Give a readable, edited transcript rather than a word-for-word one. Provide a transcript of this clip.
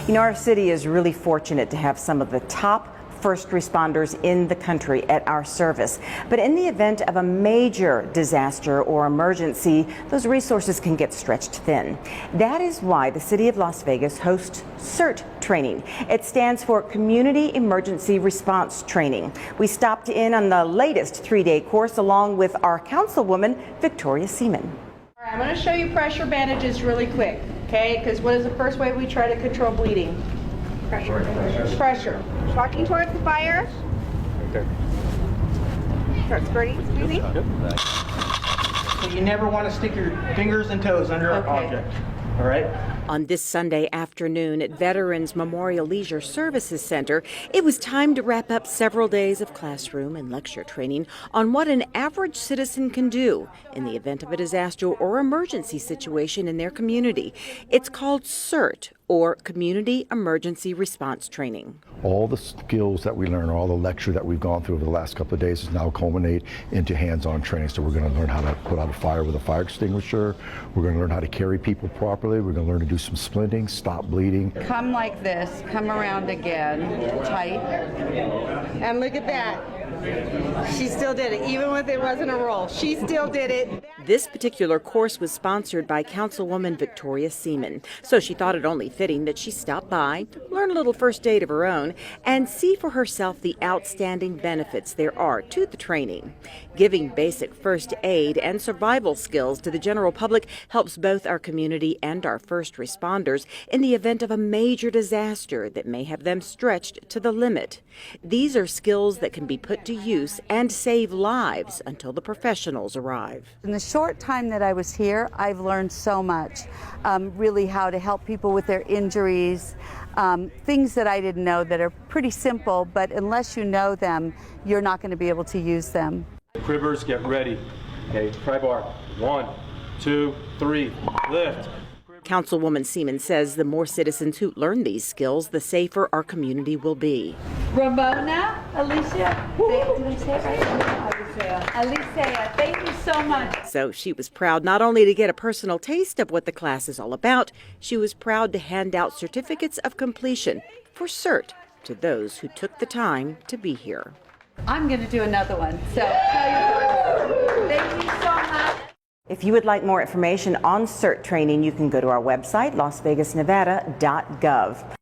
You know, our city is really fortunate to have some of the top first responders in the country at our service. But in the event of a major disaster or emergency, those resources can get stretched thin. That is why the City of Las Vegas hosts C.E.R.T training. It stands for Community Emergency Response Training. We stopped in on the latest 3-day course along with our councilwoman, Victoria Seaman. All right, I'm going to show you pressure bandages really quick, okay? Because what is the first way we try to control bleeding? Pressure. Pressure. Walking towards the fire. Okay. Start squirting, squeezing. So you never want to stick your fingers and toes under an object, all right? On this Sunday afternoon at Veterans Memorial Leisure Services Center, it was time to wrap up several days of classroom and lecture training on what an average citizen can do in the event of a disaster or emergency situation in their community. It's called C.E.R.T, or Community Emergency Response Training. All the skills that we learn, all the lecture that we've gone through over the last couple of days is now culminate into hands-on training. So we're going to learn how to put out a fire with a fire extinguisher. We're going to learn how to carry people properly. We're going to learn to do some splinting, stop bleeding. Come like this, come around again, tight. And look at that. She still did it, even when it wasn't a roll. She still did it. This particular course was sponsored by Councilwoman Victoria Seaman, so she thought it only fitting that she stop by, learn a little first aid of her own, and see for herself the outstanding benefits there are to the training. Giving basic first aid and survival skills to the general public helps both our community and our first responders in the event of a major disaster that may have them stretched to the limit. These are skills that can be put to use and save lives until the professionals arrive. In the short time that I was here, I've learned so much, really how to help people with their injuries, things that I didn't know that are pretty simple, but unless you know them, you're not going to be able to use them. Cribbers, get ready. Okay, try bar. 1, 2, 3, lift. Councilwoman Seaman says the more citizens who learn these skills, the safer our community will be. Ramona, Alicia, did I say it right? Alicia, thank you so much. So she was proud not only to get a personal taste of what the class is all about, she was proud to hand out certificates of completion for C.E.R.T to those who took the time to be here. I'm going to do another one, so Thank you so much. If you would like more information on C.E.R.T training, you can go to our website, lasvegasnevada.gov.